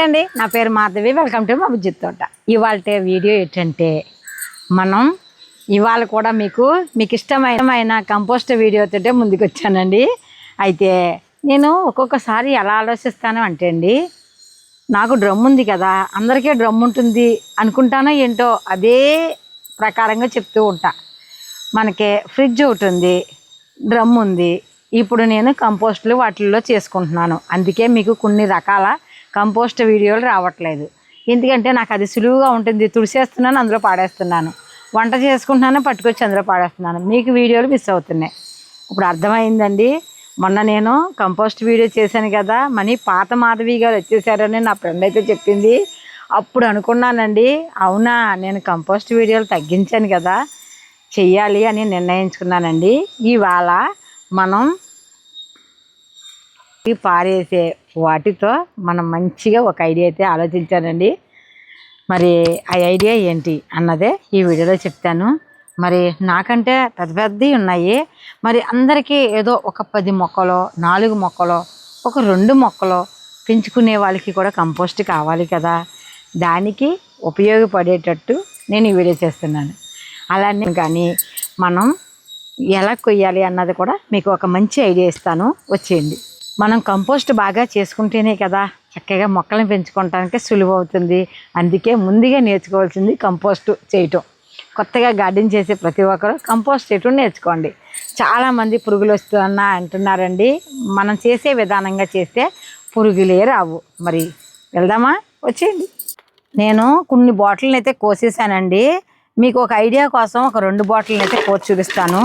అండి, నా పేరు మాధవి. వెల్కమ్ టు మా బుజ్జి తోట. ఇవాళ వీడియో ఏంటంటే మనం ఇవాళ కూడా మీకు ఇష్టమైన కంపోస్ట్ వీడియోతో ముందుకు వచ్చానండి. అయితే నేను ఒక్కొక్కసారి ఎలా ఆలోచిస్తాను అంటే అండి, నాకు డ్రమ్ ఉంది కదా, అందరికీ డ్రమ్ ఉంటుంది అనుకుంటానో ఏంటో అదే ప్రకారంగా చెప్తూ ఉంటా. మనకి ఫ్రిడ్జ్ ఒకటి ఉంది, డ్రమ్ ఉంది. ఇప్పుడు నేను కంపోస్ట్లు వాటిల్లో చేసుకుంటున్నాను. అందుకే మీకు కొన్ని రకాల కంపోస్ట్ వీడియోలు రావట్లేదు. ఎందుకంటే నాకు అది సులువుగా ఉంటుంది. తుడిసేస్తున్నాను, అందులో పాడేస్తున్నాను. వంట చేసుకుంటున్నాను, పట్టుకొచ్చి అందులో పాడేస్తున్నాను. మీకు వీడియోలు మిస్ అవుతున్నాయి. ఇప్పుడు అర్థమైందండి. మొన్న నేను కంపోస్ట్ వీడియో చేశాను కదా, పాత మాధవి గారు వచ్చేసారని నా ఫ్రెండ్ అయితే చెప్పింది. అప్పుడు అనుకున్నానండి, అవునా నేను కంపోస్ట్ వీడియోలు తగ్గించాను కదా, చెయ్యాలి అని నిర్ణయించుకున్నానండి. ఇవాళ మనం పారేసే వాటితో మనం మంచిగా ఒక ఐడియా అయితే ఆలోచించానండి. మరి ఆ ఐడియా ఏంటి అన్నదే ఈ వీడియోలో చెప్తాను. మరి నాకంటే పెద్ద పెద్దవి ఉన్నాయి. మరి అందరికీ ఏదో ఒక 10 మొక్కలో 4 మొక్కలో ఒక 2 మొక్కలో పెంచుకునే వాళ్ళకి కూడా కంపోస్ట్ కావాలి కదా, దానికి ఉపయోగపడేటట్టు నేను ఈ వీడియో చేస్తున్నాను. అలానే కానీ మనం ఎలా కొయ్యాలి అన్నది కూడా మీకు ఒక మంచి ఐడియా ఇస్తాను, వచ్చేయండి. మనం కంపోస్ట్ బాగా చేసుకుంటేనే కదా చక్కగా మొక్కలను పెంచుకోవటానికి సులువు అవుతుంది. అందుకే ముందుగా నేర్చుకోవాల్సింది కంపోస్ట్ చేయటం. కొత్తగా గార్డెన్ చేసే ప్రతి ఒక్కరు కంపోస్ట్ చేయటం నేర్చుకోండి. చాలామంది పురుగులు వస్తున్నా అంటున్నారండి. మనం చేసే విధానంగా చేస్తే పురుగులే రావు. మరి వెళ్దామా, వచ్చేయండి. నేను కొన్ని బాటిల్ని అయితే కోసేసానండి. మీకు ఒక ఐడియా కోసం ఒక 2 బాటిల్ని అయితే కోసి చూపిస్తాను.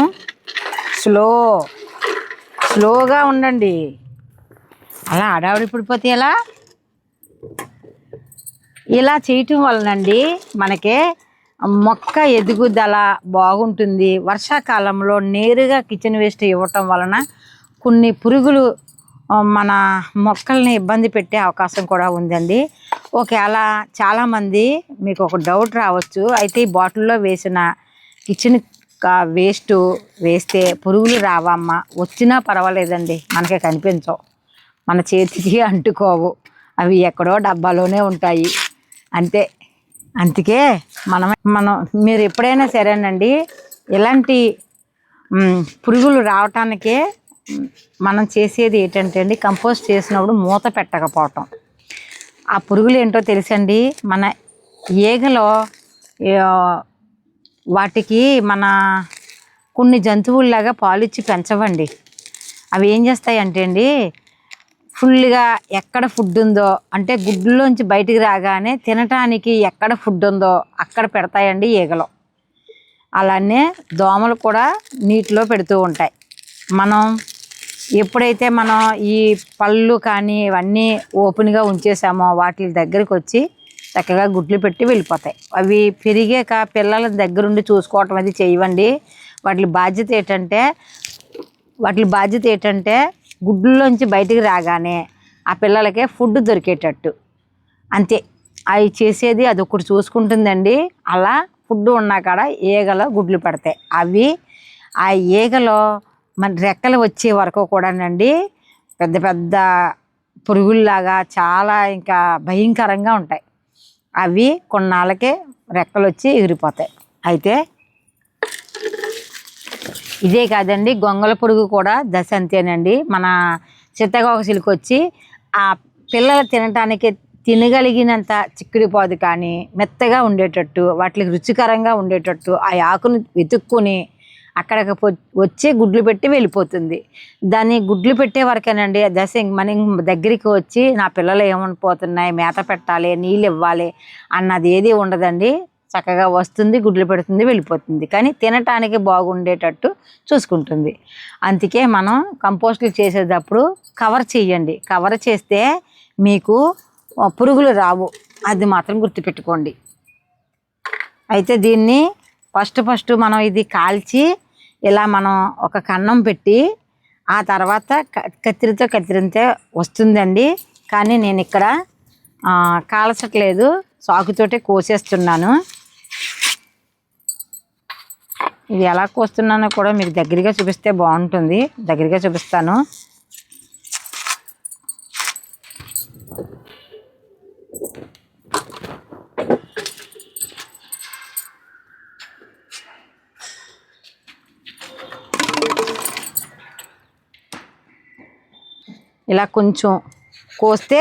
స్లోగా ఉండండి. అలా ఆడావిడి పడిపోతే ఎలా? ఇలా చేయటం వలనండి మనకి మొక్క ఎదుగుదల బాగుంటుంది. వర్షాకాలంలో నేరుగా కిచెన్ వేస్ట్ ఇవ్వటం వలన కొన్ని పురుగులు మన మొక్కల్ని ఇబ్బంది పెట్టే అవకాశం కూడా ఉందండి. ఒకవేళ చాలామంది మీకు ఒక డౌట్ రావచ్చు, అయితే ఈ బాటిల్లో వేసిన కిచెన్ వేస్ట్ వేస్తే పురుగులు రావమ్మా? వచ్చినా పర్వాలేదండి, మనకి కనిపించవు, మన చేతికి అంటుకోవు, అవి ఎక్కడో డబ్బాలోనే ఉంటాయి అంతే. అందుకే మనం మీరు ఎప్పుడైనా సరేనండి, ఇలాంటి పురుగులు రావటానికే మనం చేసేది ఏంటంటే అండి, కంపోస్ట్ చేసినప్పుడు మూత పెట్టకపోవటం. ఆ పురుగులు ఏంటో తెలుసండి, మన ఈగలో వాటికి మన కొన్ని జంతువుల్లాగా పాలిచ్చి పెంచవండి. అవి ఏం చేస్తాయి అంటే అండి, ఫుల్గా ఎక్కడ ఫుడ్ ఉందో అంటే గుడ్లోంచి బయటికి రాగానే తినటానికి ఎక్కడ ఫుడ్ ఉందో అక్కడ పెడతాయండి ఈగలు. అలానే దోమలు కూడా నీటిలో పెడుతూ ఉంటాయి. మనం ఎప్పుడైతే మనం ఈ పళ్ళు కానీ ఇవన్నీ ఓపెన్గా ఉంచేసామో వాటి దగ్గరికి వచ్చి చక్కగా గుడ్లు పెట్టి వెళ్ళిపోతాయి. అవి పెరిగాక పిల్లల దగ్గరుండి చూసుకోవటం అది చేయవండి. వాటి బాధ్యత ఏంటంటే గుడ్లోంచి బయటికి రాగానే ఆ పిల్లలకే ఫుడ్ దొరికేటట్టు అంతే. అవి చేసేది అది ఒకటి చూసుకుంటుందండి. అలా ఫుడ్ ఉన్నా కాడ ఈగలు గుడ్లు పెడతాయి. అవి ఆ ఈగలో మన రెక్కలు వచ్చే వరకు కూడానండి పెద్ద పెద్ద పురుగుల్లాగా చాలా ఇంకా భయంకరంగా ఉంటాయి. అవి కొన్నాళ్ళకే రెక్కలు వచ్చి ఎగిరిపోతాయి. అయితే ఇదే కాదండి, గొంగళ పురుగు కూడా దశ అంతేనండి. మన చిత్తగోక చిలుక వచ్చి ఆ పిల్లలు తినగలిగినంత చిక్కుడిపోదు కానీ మెత్తగా ఉండేటట్టు, వాటికి రుచికరంగా ఉండేటట్టు ఆ ఆకును వెతుక్కుని అక్కడికి వచ్చి గుడ్లు పెట్టి వెళ్ళిపోతుంది. దాన్ని గుడ్లు పెట్టే వరకేనండి దశ. మన దగ్గరికి వచ్చి నా పిల్లలు ఏమైపోతున్నాయి, మేత పెట్టాలి, నీళ్ళు ఇవ్వాలి అన్నది ఏది ఉండదండి. చక్కగా వస్తుంది, గుడ్లు పెడుతుంది, వెళ్ళిపోతుంది. కానీ తినటానికి బాగుండేటట్టు చూసుకుంటుంది. అందుకే మనం కంపోస్ట్లు చేసేటప్పుడు కవర్ చేయండి. కవర్ చేస్తే మీకు పురుగులు రావు, అది మాత్రం గుర్తుపెట్టుకోండి. అయితే దీన్ని ఫస్ట్ మనం ఇది కాల్చి ఇలా మనం ఒక కన్నం పెట్టి ఆ తర్వాత కత్తిరితే వస్తుందండి. కానీ నేను ఇక్కడ కాల్చట్లేదు, చాకుతోటే కోసేస్తున్నాను. ఇది ఎలా కోస్తున్నానో కూడా మీకు దగ్గరగా చూపిస్తే బాగుంటుంది. దగ్గరగా చూపిస్తాను. ఇలా కొంచెం కోస్తే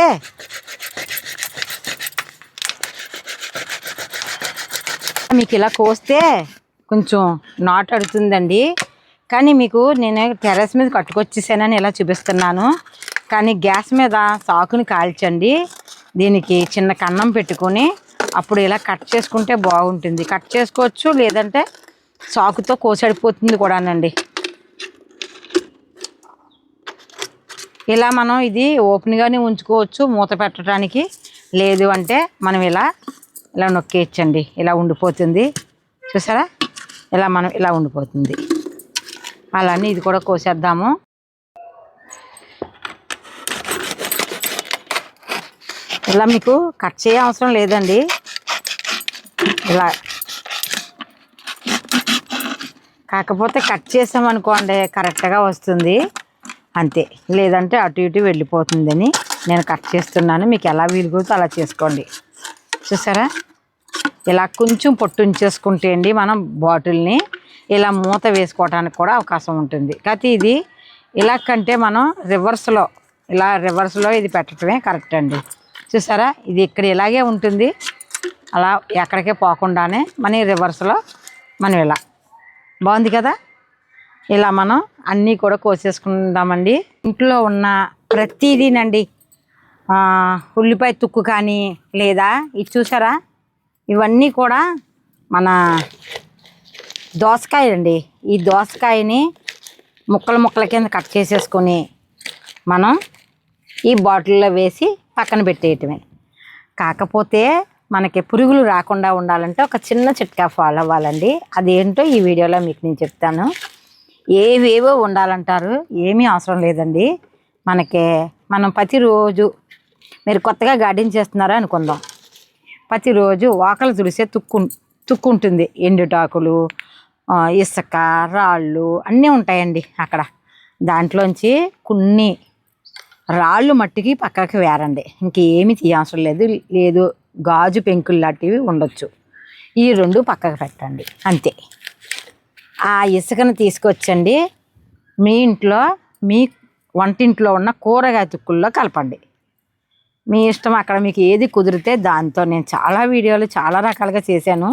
మీకు ఇలా కోస్తే కొంచెం నాటు అడుగుతుందండి. కానీ మీకు నేను టెర్రస్ మీద కట్టుకొచ్చేసానని ఇలా చూపిస్తున్నాను. కానీ గ్యాస్ మీద సాకుని కాల్చండి. దీనికి చిన్న కన్నం పెట్టుకొని అప్పుడు ఇలా కట్ చేసుకుంటే బాగుంటుంది. కట్ చేసుకోవచ్చు, లేదంటే సాకుతో కోసడిపోతుంది కూడానండి. ఇలా మనం ఇది ఓపెన్గానే ఉంచుకోవచ్చు మూత పెట్టడానికి. లేదు అంటే మనం ఇలా నొక్కేయచ్చండి. ఇలా ఉండిపోతుంది చూసారా, ఇలా ఉండిపోతుంది. అలానే ఇది కూడా కోసేద్దాము. ఇలా మీకు కట్ చేయ అవసరం లేదండి. ఇలా కాకపోతే కట్ చేసామనుకోండి కరెక్ట్గా వస్తుంది అంతే. లేదంటే అటు ఇటు వెళ్ళిపోతుందని నేను కట్ చేస్తున్నాను. మీకు ఎలా వీలుగుతో అలా చేసుకోండి. చూసారా, ఇలా కొంచెం పొట్టు ఉంచేసుకుంటే అండి మనం బాటిల్ని ఇలా మూత వేసుకోవడానికి కూడా అవకాశం ఉంటుంది. కాకపోతే ఇది ఇలా కంటే మనం రివర్స్లో ఇది పెట్టడమే కరెక్ట్ అండి. చూసారా, ఇది ఇక్కడ ఇలాగే ఉంటుంది. అలా ఎక్కడికే పోకుండానే మన రివర్స్లో మనం ఇలా బాగుంది కదా. ఇలా మనం అన్నీ కూడా కోసేసుకుందామండి. ఇంట్లో ఉన్న ప్రతిదీనండి, ఉల్లిపాయ తుక్కు కానీ లేదా ఇది చూసారా, ఇవన్నీ కూడా మన దోసకాయలండి. ఈ దోసకాయని ముక్కల కింద కట్ చేసేసుకొని మనం ఈ బాటిల్లో వేసి పక్కన పెట్టేయటమే. కాకపోతే మనకి పురుగులు రాకుండా ఉండాలంటే ఒక చిన్న చిట్కా ఫాలో అవ్వాలండి. అదేంటో ఈ వీడియోలో మీకు నేను చెప్తాను. ఏవేవో ఉండాలంటారు, ఏమీ అవసరం లేదండి. మనం ప్రతిరోజు మీరు కొత్తగా గార్డెన్ చేస్తున్నారా అనుకుందాం. ప్రతిరోజు వాకలు తుడిసే తుక్కు ఉంటుంది. ఎండుటాకులు, ఇసుక, రాళ్ళు అన్నీ ఉంటాయండి అక్కడ. దాంట్లోంచి కొన్ని రాళ్ళు మట్టికి పక్కకి వేరండి. ఇంకేమీ తీయవసరం లేదు. గాజు పెంకులు లాంటివి ఉండొచ్చు. ఈ రెండు పక్కకు పెట్టండి అంతే. ఆ ఇసుకను తీసుకొచ్చండి మీ వంటింట్లో ఉన్న కూరగాయ తుక్కుల్లో కలపండి. మీ ఇష్టం, అక్కడ మీకు ఏది కుదిరితే దాంతో. నేను చాలా వీడియోలు చాలా రకాలుగా చేశాను.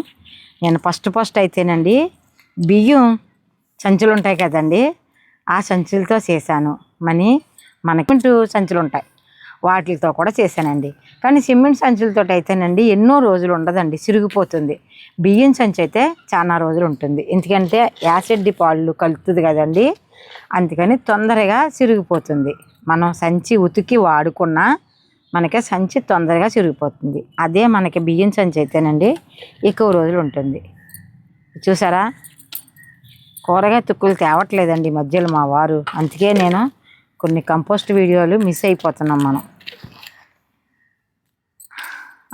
నేను ఫస్ట్ అయితేనండి బియ్యం సంచులు ఉంటాయి కదండి, ఆ సంచులతో చేశాను. మనకి సంచులు ఉంటాయి, వాటితో కూడా చేశానండి. కానీ సిమెంట్ సంచులతో అయితేనండి ఎన్నో రోజులు ఉండదండి, చిరిగిపోతుంది. బియ్యం సంచి అయితే చాలా రోజులు ఉంటుంది. ఎందుకంటే యాసిడ్ పాలు కలుపుతుంది కదండి, అందుకని తొందరగా చిరిగిపోతుంది. మనం సంచి ఉతికి వాడుకున్నా మనకి సంచి తొందరగా చిరిగిపోతుంది. అదే మనకి బియ్యం సంచి అయితేనండి ఎక్కువ రోజులు ఉంటుంది. చూసారా, కూరగాయ తుక్కులు తేవట్లేదండి మధ్యలో మా వారు. అందుకే నేను కొన్ని కంపోస్ట్ వీడియోలు మిస్ అయిపోతున్నాం మనం.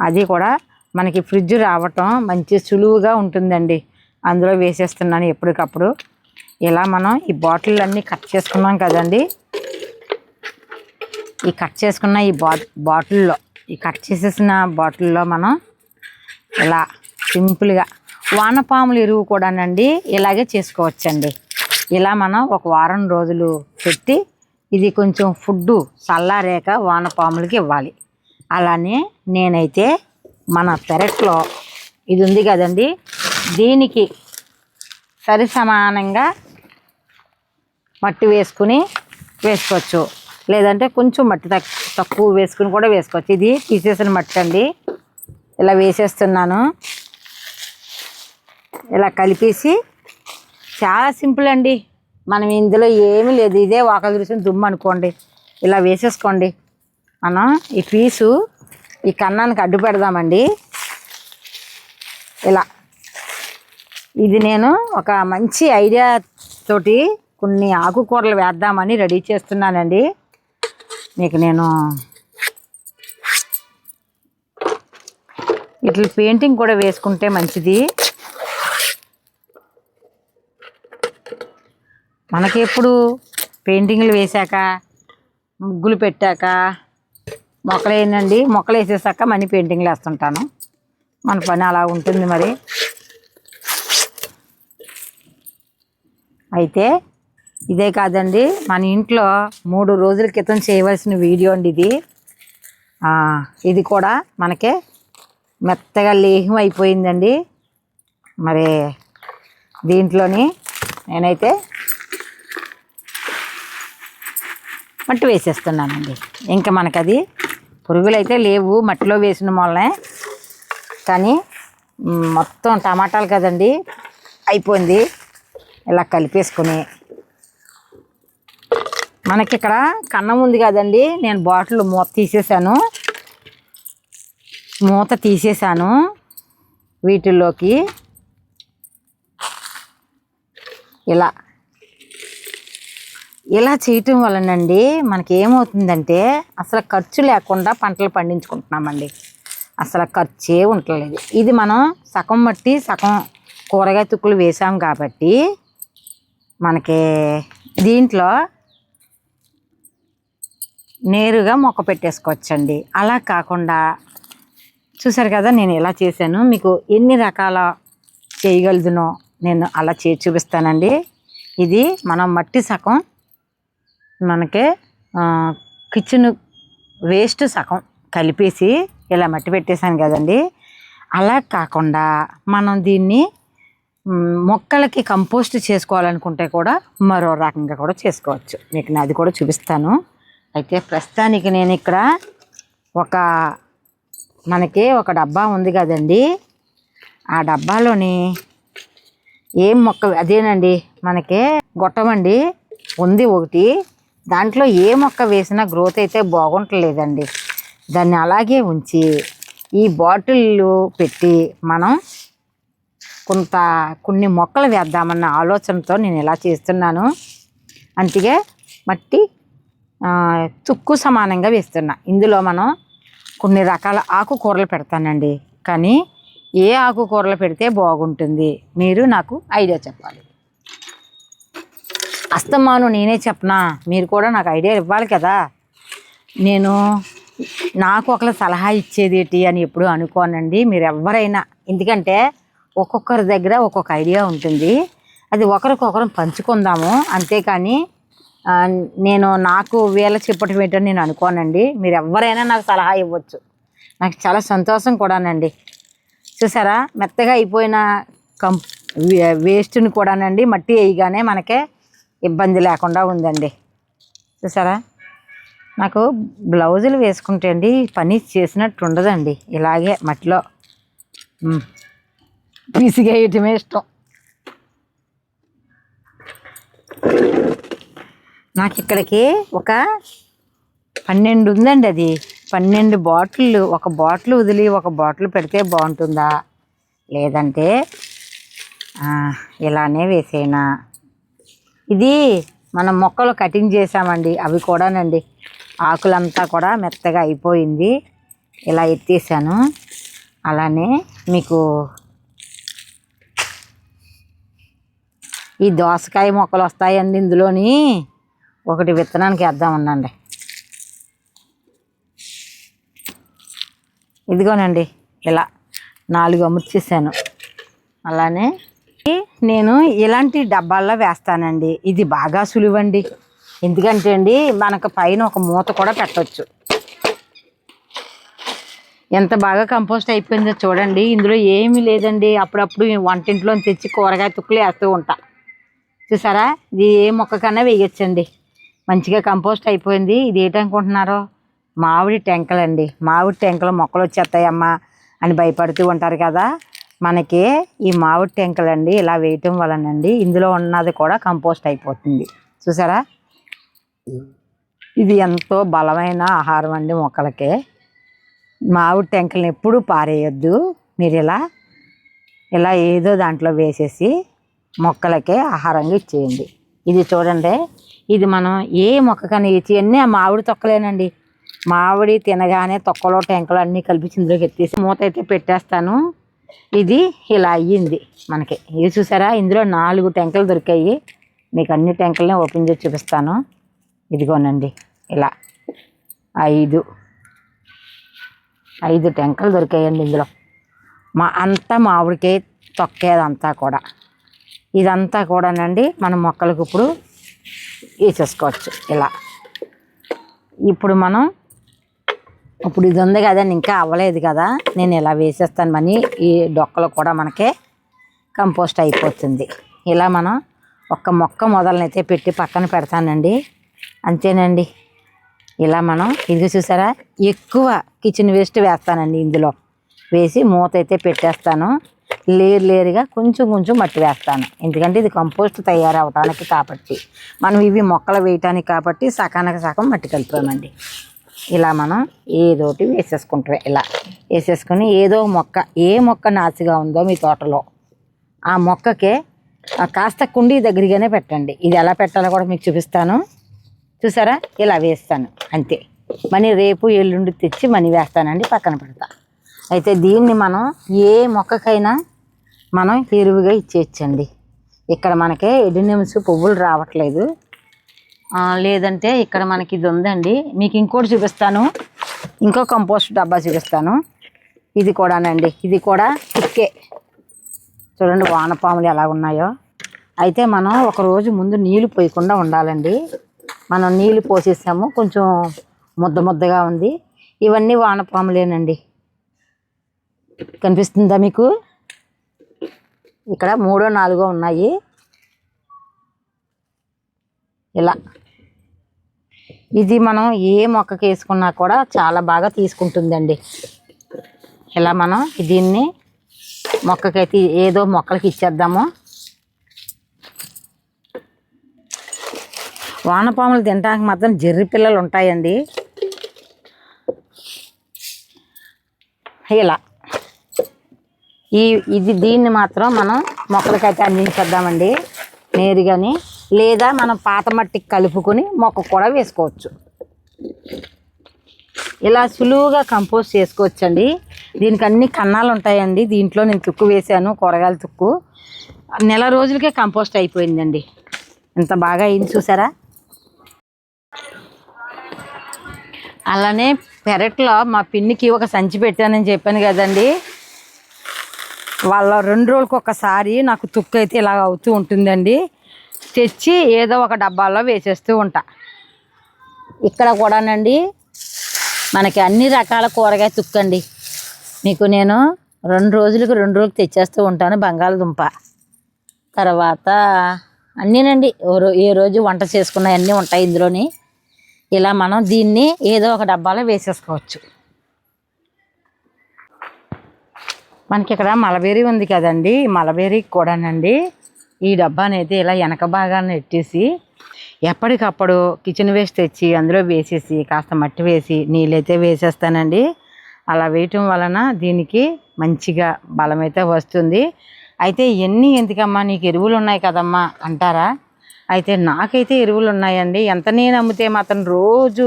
అది కూడా మనకి ఫ్రిడ్జ్ రావటం మంచి సులువుగా ఉంటుందండి. అందులో వేసేస్తున్నాను ఎప్పటికప్పుడు. ఇలా మనం ఈ బాటిల్ అన్నీ కట్ చేసుకున్నాం కదండి. ఈ కట్ చేసుకున్న ఈ కట్ చేసేసిన బాటిల్లో మనం ఇలా సింపుల్గా వానపాముల ఎరువు కూడానండి ఇలాగే చేసుకోవచ్చండి. ఇలా మనం ఒక వారం రోజులు పెట్టి ఇది కొంచెం ఫుడ్డు చల్లారేక వానపాములకి ఇవ్వాలి. అలానే నేనైతే మన పెరట్లో ఇది ఉంది కదండి, దీనికి సరి సమానంగా మట్టి వేసుకోవచ్చు. లేదంటే కొంచెం మట్టి తక్కువ వేసుకుని కూడా వేసుకోవచ్చు. ఇది తీసేసిన మట్టి అండి, ఇలా వేసేస్తున్నాను. ఇలా కలిపేసి చాలా సింపుల్ అండి. మనం ఇందులో ఏమీ లేదు. ఇదే వాకలు చూసిన దుమ్ము అనుకోండి, ఇలా వేసేసుకోండి. మనం ఈ పీసు ఈ కన్నానికి అడ్డు పెడదామండి. ఇలా ఇది నేను ఒక మంచి ఐడియా తోటి కొన్ని ఆకుకూరలు వేద్దామని రెడీ చేస్తున్నానండి. మీకు నేను ఇట్లా పెయింటింగ్ కూడా వేసుకుంటే మంచిది. మనకి ఎప్పుడు పెయింటింగ్లు వేసాక, ముగ్గులు పెట్టాక, మొక్కలు వేసేసాక మనీ పెయింటింగ్లు వేస్తుంటాను. మన పని అలా ఉంటుంది మరి. అయితే ఇదే కాదండి, మన ఇంట్లో 3 రోజుల క్రితం చేయవలసిన వీడియో అండి ఇది. ఇది కూడా మనకే మెత్తగా లేహం అయిపోయిందండి. మరి దీంట్లోని నేనైతే మట్టి వేసేస్తున్నానండి. ఇంకా మనకది పురుగులు అయితే లేవు మట్టిలో వేసిన మొలనే, కానీ మొత్తం టమాటాలు కదండి అయిపోయింది. ఇలా కలిపేసుకుని మనకి ఇక్కడ కన్నం ఉంది కదండి, నేను బాటిల్ మూత తీసేసాను. వీటిల్లోకి ఇలా చేయటం వలనండి మనకి ఏమవుతుందంటే అసలు ఖర్చు లేకుండా పంటలు పండించుకుంటున్నామండి. అసలు ఖర్చే ఉండలేదు. ఇది మనం సగం మట్టి సగం కూరగాయ తుక్కులు వేసాం కాబట్టి మనకి దీంట్లో నేరుగా మొక్క పెట్టేసుకోవచ్చండి. అలా కాకుండా చూసారు కదా నేను ఎలా చేశాను, మీకు ఎన్ని రకాల చేయగలుగునో నేను అలా చేసి చూపిస్తానండి. ఇది మనం మట్టి సగం మనకి కిచెన్ వేస్ట్ సగం కలిపేసి ఇలా మట్టి పెట్టేశాను కదండి. అలా కాకుండా మనం దీన్ని మొక్కలకి కంపోస్ట్ చేసుకోవాలనుకుంటే కూడా మరో రకంగా కూడా చేసుకోవచ్చు. మీకు అది కూడా చూపిస్తాను. అయితే ప్రస్తుతానికి నేను ఇక్కడ మనకి ఒక డబ్బా ఉంది కదండి, ఆ డబ్బాలోని ఏం మొక్క అదేనండి మనకి గొట్టమండి ఉంది ఒకటి. దాంట్లో ఏ మొక్క వేసినా గ్రోత్ అయితే బాగుంటలేదండి. దాన్ని అలాగే ఉంచి ఈ బాటిళ్ళు పెట్టి మనం కొన్ని మొక్కలు వేద్దామన్న ఆలోచనతో నేను ఇలా చేస్తున్నాను. అంతగా మట్టి తుక్కు సమానంగా వేస్తున్నా. ఇందులో మనం కొన్ని రకాల ఆకుకూరలు పెడతానండి. కానీ ఏ ఆకుకూరలు పెడితే బాగుంటుంది మీరు నాకు ఐడియా చెప్పాలి. అస్తమాను నేనే చెప్పనా, మీరు కూడా నాకు ఐడియా ఇవ్వాలి కదా. నాకు ఒకళ్ళ సలహా ఇచ్చేది ఏంటి అని ఎప్పుడు అనుకోనండి. మీరు ఎవరైనా, ఎందుకంటే ఒక్కొక్కరి దగ్గర ఒక్కొక్క ఐడియా ఉంటుంది. అది ఒకరికొకరు పంచుకుందాము, అంతేకాని నాకు వీళ్ళ చెప్పటం ఏంటని నేను అనుకోనండి. మీరు ఎవరైనా నాకు సలహా ఇవ్వచ్చు, నాకు చాలా సంతోషం కూడానండి. చూసారా మెత్తగా అయిపోయిన వేస్ట్ని కూడానండి మట్టి వేయగానే మనకే ఇబ్బంది లేకుండా ఉందండి. చూసారా నాకు బ్లౌజులు వేసుకుంటే అండి పని చేసినట్టు ఉండదండి. ఇలాగే మట్టిలో పిసిగేయటమే ఇష్టం. నాకు ఇక్కడికి ఒక 12 ఉందండి. అది 12 బాటిళ్ళు, ఒక బాటిల్ వదిలి ఒక బాటిల్ పెడితే బాగుంటుందా, లేదంటే ఇలానే వేసేనా. ఇది మనం మొక్కలు కటింగ్ చేసామండి, అవి కూడానండి ఆకులంతా కూడా మెత్తగా అయిపోయింది. ఇలా ఎత్తేసాను. అలానే మీకు ఈ దోసకాయ మొక్కలు వస్తాయండి. ఇందులోని ఒకటి విత్తనానికి వేద్దాం ఉండండి. ఇదిగోనండి ఇలా 4 అమర్చేసాను. అలానే నేను ఇలాంటి డబ్బాల్లో వేస్తానండి. ఇది బాగా సులువండి. ఎందుకంటే అండి మనకు పైన ఒక మూత కూడా పెట్టవచ్చు. ఎంత బాగా కంపోస్ట్ అయిపోయిందో చూడండి. ఇందులో ఏమీ లేదండి. అప్పుడప్పుడు వంటింట్లో తెచ్చి కూరగాయ తుక్కులు వేస్తూ ఉంటా. చూసారా ఇది ఏ మొక్క కన్నా వేయచ్చండి. మంచిగా కంపోస్ట్ అయిపోయింది. ఇది ఏంటనుకుంటున్నారో, మామిడి టెంకలండి. మామిడి టెంకలు మొక్కలు వచ్చేస్తాయమ్మా అని భయపడుతూ ఉంటారు కదా. మనకి ఈ మామిడి టెంకలండి ఇలా వేయటం వలనండి ఇందులో ఉన్నది కూడా కంపోస్ట్ అయిపోతుంది. చూసారా ఇది ఎంతో బలమైన ఆహారం అండి మొక్కలకి. మామిడి టెంకల్ని ఎప్పుడూ పారేయొద్దు. మీరు ఇలా ఏదో దాంట్లో వేసేసి మొక్కలకే ఆహారంగా ఇచ్చేయండి. ఇది చూడండి, ఇది మనం ఏ మొక్కకని ఇచ్చి అన్నీ ఆ మామిడి తొక్కలేనండి. మామిడి తినగానే తొక్కలో టెంకలు అన్నీ కలిపి ఇందులోకి ఎత్తేసి మూత అయితే పెట్టేస్తాను. ఇది ఇలా అయ్యింది మనకి. ఇది చూసారా ఇందులో 4 టెంకలు దొరికాయి. మీకు అన్ని టెంకల్ని ఓపెన్ చేసి చూపిస్తాను. ఇదిగోనండి ఇలా 5 టెంకలు దొరికాయండి ఇందులో. అంతా మామిడికాయ తొక్కేదంతా కూడా. ఇదంతా కూడానండి మన మొక్కలకు ఇప్పుడు వేసేసుకోవచ్చు ఇలా. ఇప్పుడు ఇది ఉంది కదండి, ఇంకా అవ్వలేదు కదా, నేను ఇలా వేసేస్తాను. మనీ ఈ డొక్కలు కూడా మనకే కంపోస్ట్ అయిపోతుంది. ఇలా మనం ఒక్క మొక్క మొదలనైతే పెట్టి పక్కన పెడతానండి. అంతేనండి. ఇలా మనం ఇది చూసారా, ఎక్కువ కిచెన్ వేస్ట్ వేస్తానండి. ఇందులో వేసి మూత అయితే పెట్టేస్తాను. లేరుగా కొంచెం మట్టి వేస్తాను. ఎందుకంటే ఇది కంపోస్ట్ తయారవటానికి కాబట్టి, మనం ఇవి మొక్కలు వేయటానికి కాబట్టి సగానికి సగం మట్టి కలిపామండి. ఇలా మనం ఏదోటి వేసేసుకుంటాం. ఇలా వేసేసుకొని ఏదో మొక్క, ఏ మొక్క నాసిగా ఉందో మీ తోటలో ఆ మొక్కకే కాస్త కుండీ దగ్గరగానే పెట్టండి. ఇది ఎలా పెట్టాలో కూడా మీకు చూపిస్తాను. చూసారా, ఇలా వేస్తాను అంతే. మనీ రేపు ఎల్లుండి తెచ్చి మనీ వేస్తానండి, పక్కన పెడతా. అయితే దీన్ని మనం ఏ మొక్కకైనా మనం ఎరువుగా ఇచ్చేయచ్చండి. ఇక్కడ మనకి ఎడినిమ్స్ పువ్వులు రావట్లేదు, లేదంటే ఇక్కడ మనకి ఇది ఉందండి. మీకు ఇంకోటి చూపిస్తాను, ఇంకో కంపోస్ట్ డబ్బా చూపిస్తాను. ఇది కూడానండి, ఇది కూడా తుక్కే. చూడండి వానపాములు ఎలా ఉన్నాయో. అయితే మనం ఒక రోజు ముందు నీళ్ళు పోయకుండా ఉండాలండి. మనం నీళ్ళు పోసేసాము, కొంచెం ముద్దగా ఉంది. ఇవన్నీ వానపాములేనండి. కనిపిస్తుందా మీకు? ఇక్కడ 3, 4 ఉన్నాయి. ఇలా ఇది మనం ఏ మొక్కకి వేసుకున్నా కూడా చాలా బాగా తీసుకుంటుందండి. ఇలా మనం దీన్ని మొక్కకైతే ఏదో మొక్కలకి ఇచ్చేద్దాము. వానపాములు తినడానికి మాత్రం జర్రి పిల్లలు ఉంటాయండి. ఇలా దీన్ని మాత్రం మనం మొక్కలకైతే అందించేద్దామండి నేరుగాని, లేదా మనం పాత మట్టికి కలుపుకొని మొక్క కూడా వేసుకోవచ్చు. ఇలా సులువుగా కంపోస్ట్ చేసుకోవచ్చండి. దీనికి అన్ని కన్నాలు ఉంటాయండి. దీంట్లో నేను తుక్కు వేసాను, కూరగాయల తుక్కు. నెల రోజులకే కంపోస్ట్ అయిపోయిందండి. ఎంత బాగా అయింది చూసారా. అలానే పెరట్లో మా పిన్నికి ఒక సంచి పెట్టానని చెప్పాను కదండి. వాళ్ళ 2 రోజులకు ఒకసారి నాకు తుక్కు అయితే ఇలా అవుతూ ఉంటుందండి. తెచ్చి ఏదో ఒక డబ్బాలో వేసేస్తూ ఉంటా. ఇక్కడ కూడానండి మనకి అన్ని రకాల కూరగాయ తుక్కండి. మీకు నేను 2 రోజులకు తెచ్చేస్తూ ఉంటాను. బంగాళదుంప, తర్వాత అన్నీనండి, ఏ రోజు వంట చేసుకున్న అన్నీ ఉంటాయి ఇందులోని. ఇలా మనం దీన్ని ఏదో ఒక డబ్బాలో వేసేసుకోవచ్చు. మనకి ఇక్కడ మలబేరీ ఉంది కదండి, మలబేరీకి కూడానండి ఈ డబ్బానైతే ఇలా వెనక భాగాన్ని ఎట్టేసి ఎప్పటికప్పుడు కిచెన్ వేస్ట్ తెచ్చి అందులో వేసేసి కాస్త మట్టి వేసి నీళ్ళైతే వేసేస్తానండి. అలా వేయటం వలన దీనికి మంచిగా బలమైతే వస్తుంది. అయితే ఇవన్నీ ఎందుకమ్మా, నీకు ఎరువులు ఉన్నాయి కదమ్మా అంటారా? అయితే నాకైతే ఎరువులు ఉన్నాయండి. ఎంత నేను అమ్మితే మాత్రం రోజు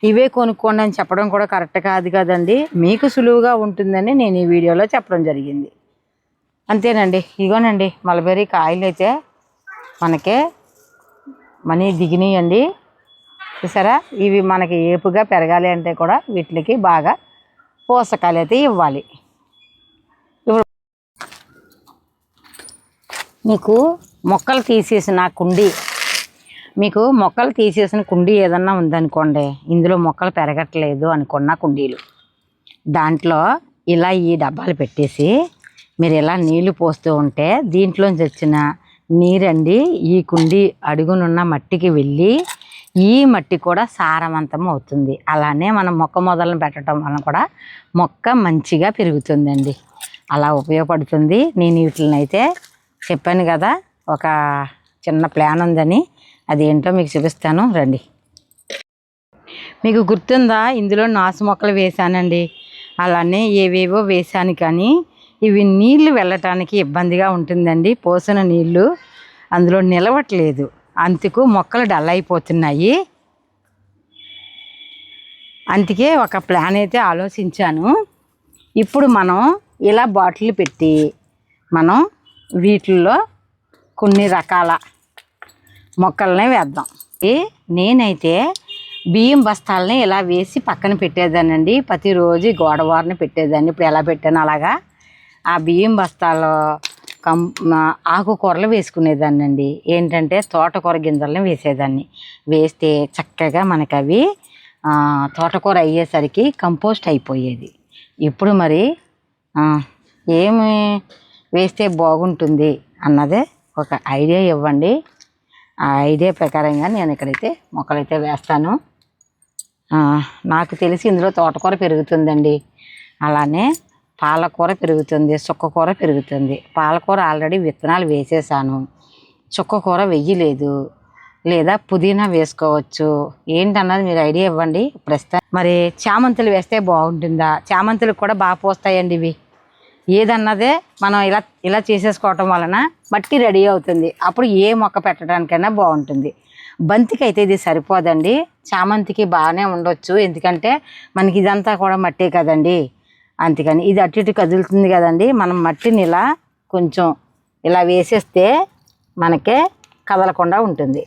ఇవే కొనుక్కోండి అని చెప్పడం కూడా కరెక్ట్ కాదు కదండి. మీకు సులువుగా ఉంటుందని నేను ఈ వీడియోలో చెప్పడం జరిగింది. అంతేనండి. ఇగోనండి మల్బెర్రీ కాయలు అయితే మనకే మనీ దిగినాయండి. చూసారా, ఇవి మనకి ఏపుగా పెరగాలి అంటే కూడా వీటికి బాగా పోషకాలు అయితే ఇవ్వాలి. ఇప్పుడు మీకు మొక్కలు తీసేసిన కుండీ ఏదన్నా ఉందనుకోండి, ఇందులో మొక్కలు పెరగట్లేదు అనుకున్న కుండీలు, దాంట్లో ఇలా ఈ డబ్బాలు పెట్టేసి మీరు ఇలా నీళ్లు పోస్తూ ఉంటే దీంట్లోంచి వచ్చిన నీరండి ఈ కుండీ అడుగునున్న మట్టికి వెళ్ళి ఈ మట్టి కూడా సారవంతం అవుతుంది. అలానే మనం మొక్క మొదలను పెట్టడం వలన కూడా మొక్క మంచిగా పెరుగుతుందండి. అలా ఉపయోగపడుతుంది. నేను వీటిని అయితే చెప్పాను కదా, ఒక చిన్న ప్లాన్ ఉందని, అదేంటో మీకు చూపిస్తాను రండి. మీకు గుర్తుందా, ఇందులో నాసు మొక్కలు వేశానండి. అలానే ఏవేవో వేశాను, కానీ ఇవి నీళ్లు వెళ్ళటానికి ఇబ్బందిగా ఉంటుందండి. పోసిన నీళ్లు అందులో నిలవట్లేదు, అందుకు మొక్కలు డల్ అయిపోతున్నాయి. అందుకే ఒక ప్లాన్ అయితే ఆలోచించాను. ఇప్పుడు మనం ఇలా బాటిల్ పెట్టి మనం వీటిల్లో కొన్ని రకాల మొక్కలనే వేద్దాం. నేనైతే బియ్యం బస్తాలని ఇలా వేసి పక్కన పెట్టేదానండి. ప్రతిరోజు గోడవారిని పెట్టేదాన్ని. ఇప్పుడు ఎలా పెట్టాను అలాగా ఆ బియ్యం బస్తాలో ఆకుకూరలు వేసుకునేదాన్ని అండి. ఏంటంటే తోటకూర గింజలను వేసేదాన్ని. వేస్తే చక్కగా మనకు అవి తోటకూర అయ్యేసరికి కంపోస్ట్ అయిపోయేది. ఇప్పుడు మరి ఏమి వేస్తే బాగుంటుంది అన్నదే ఒక ఐడియా ఇవ్వండి. ఆ ఐడియా ప్రకారంగా నేను ఇక్కడైతే మొక్కలైతే వేస్తాను. నాకు తెలిసి ఇందులో తోటకూర పెరుగుతుందండి, అలానే పాలకూర పెరుగుతుంది, చుక్కకూర పెరుగుతుంది. పాలకూర ఆల్రెడీ విత్తనాలు వేసేసాను, చుక్కకూర వెయ్యలేదు. లేదా పుదీనా వేసుకోవచ్చు. ఏంటన్నది మీరు ఐడియా ఇవ్వండి. ప్రస్తుతం మరి చామంతులు వేస్తే బాగుంటుందా? చామంతులు కూడా బాగా పోస్తాయండి ఇవి. ఏదన్నదే మనం ఇలా చేసేసుకోవటం వలన మట్టి రెడీ అవుతుంది. అప్పుడు ఏ మొక్క పెట్టడానికైనా బాగుంటుంది. బంతికి అయితే ఇది సరిపోదండి, చామంతికి బాగానే ఉండొచ్చు. ఎందుకంటే మనకి ఇదంతా కూడా మట్టే కదండి, అందుకని ఇది అటు ఇటు కదులుతుంది కదండి. మనం మట్టిని ఇలా కొంచెం ఇలా వేసేస్తే మనకే కదలకుండా ఉంటుంది.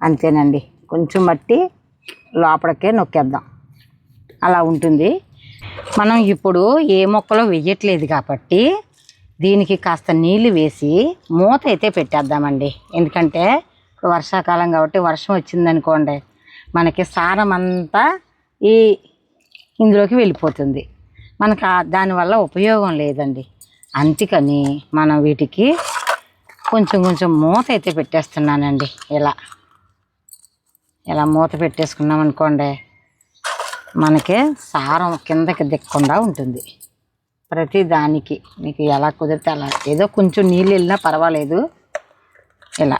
అంతేనండి, కొంచెం మట్టి లోపలికే నొక్కేద్దాం, అలా ఉంటుంది. మనం ఇప్పుడు ఏ మొక్కలో వెయ్యట్లేదు కాబట్టి దీనికి కాస్త నీళ్ళు వేసి మూత అయితే పెట్టేద్దామండి. ఎందుకంటే ఇప్పుడు వర్షాకాలం కాబట్టి వర్షం వచ్చిందనుకోండి మనకి సారం అంతా ఇందులోకి వెళ్ళిపోతుంది. మనకు దానివల్ల ఉపయోగం లేదండి. అందుకని మనం వీటికి కొంచెం కొంచెం మూత అయితే పెట్టేస్తున్నానండి. ఇలా మూత పెట్టేసుకున్నాం అనుకోండి మనకి సారం కిందకి దిక్కకుండా ఉంటుంది. ప్రతి దానికి మీకు ఎలా కుదిరితే అలా, ఏదో కొంచెం నీళ్ళు వెళ్ళినా పర్వాలేదు. ఇలా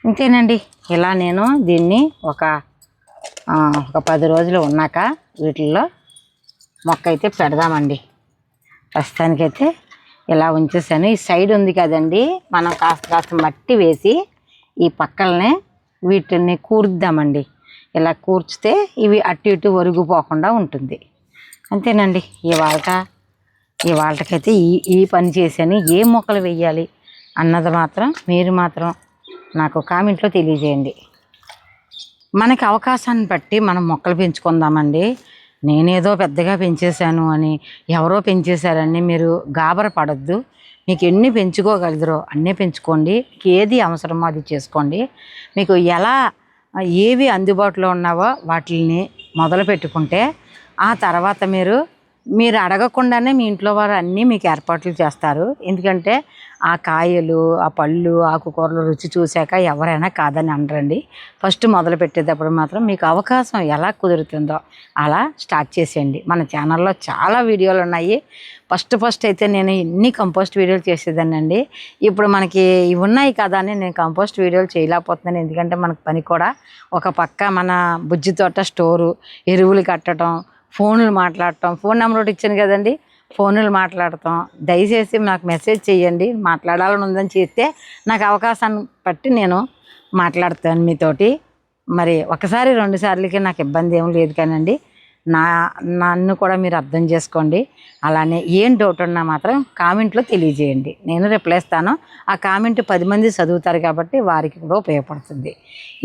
ఇంతేనండి. ఇలా నేను దీన్ని ఒక 10 రోజులు ఉన్నాక వీటిల్లో మొక్క అయితే పెడదామండి. ప్రస్తుతానికైతే ఇలా ఉంచేసాను. ఈ సైడ్ ఉంది కదండి, మనం కాస్త మట్టి వేసి ఈ పక్కలనే వీటిని కూర్దామండి. ఇలా కూర్చితే ఇవి అటు ఇటు ఒరిగిపోకుండా ఉంటుంది. అంతేనండి. ఇవాళకైతే ఈ పని చేశాను. ఏ మొక్కలు వేయాలి అన్నది మాత్రం మీరు మాత్రం నాకు కామెంట్లో తెలియజేయండి. మనకి అవకాశాన్ని బట్టి మనం మొక్కలు పెంచుకుందామండి. నేనేదో పెద్దగా పెంచేశాను అని, ఎవరో పెంచేశారని మీరు గాబర పడద్దు. మీకు ఎన్ని పెంచుకోగలరో అన్నీ పెంచుకోండి. ఏది అవసరమో అది చేసుకోండి. మీకు ఏవి అందుబాటులో ఉన్నావో వాటిని మొదలు పెట్టుకుంటే ఆ తర్వాత మీరు అడగకుండానే మీ ఇంట్లో వారు అన్నీ మీకు ఏర్పాట్లు చేస్తారు. ఎందుకంటే ఆ కాయలు, ఆ పళ్ళు, ఆకుకూరలు రుచి చూశాక ఎవరైనా కాదని అనరండి. ఫస్ట్ మొదలు పెట్టేటప్పుడు మాత్రం మీకు అవకాశం ఎలా కుదురుతుందో అలా స్టార్ట్ చేసేయండి. మన ఛానల్లో చాలా వీడియోలు ఉన్నాయి. ఫస్ట్ అయితే నేను ఎన్ని కంపోస్ట్ వీడియోలు చేసేదానండి. ఇప్పుడు మనకి ఇవి ఉన్నాయి కదా అని నేను కంపోస్ట్ వీడియోలు చేయలేకపోతున్నాను. ఎందుకంటే మనకు పని కూడా ఒక పక్క మన బుజ్జి తోట స్టోరు, ఎరువులు కట్టడం, ఫోన్లు మాట్లాడటం. ఫోన్ నెంబర్ ఒకటి ఇచ్చాను కదండి, ఫోన్లు మాట్లాడటం. దయచేసి నాకు మెసేజ్ చేయండి. మాట్లాడాలని ఉందని చేస్తే నాకు అవకాశాన్ని బట్టి నేను మాట్లాడతాను మీతోటి. మరి ఒకసారి 2 సార్లకి నాకు ఇబ్బంది ఏం లేదు కానండి. నన్ను కూడా మీరు అర్థం చేసుకోండి. అలానే ఏం డౌట్ ఉన్నా మాత్రం కామెంట్లో తెలియజేయండి, నేను రిప్లై ఇస్తాను. ఆ కామెంట్ 10 మంది చదువుతారు కాబట్టి వారికి కూడా ఉపయోగపడుతుంది.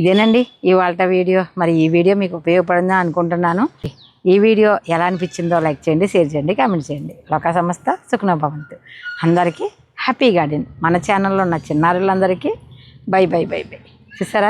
ఇదేనండి ఇవాళ వీడియో. మరి ఈ వీడియో మీకు ఉపయోగపడిందని అనుకుంటున్నాను. ఈ వీడియో ఎలా అనిపించిందో లైక్ చేయండి, షేర్ చేయండి, కామెంట్ చేయండి. లోక సమస్త సుఖనో భవంతు. అందరికీ హ్యాపీ గార్డెన్. మన ఛానల్లో ఉన్న చిన్నారులందరికీ బై. చూసారా?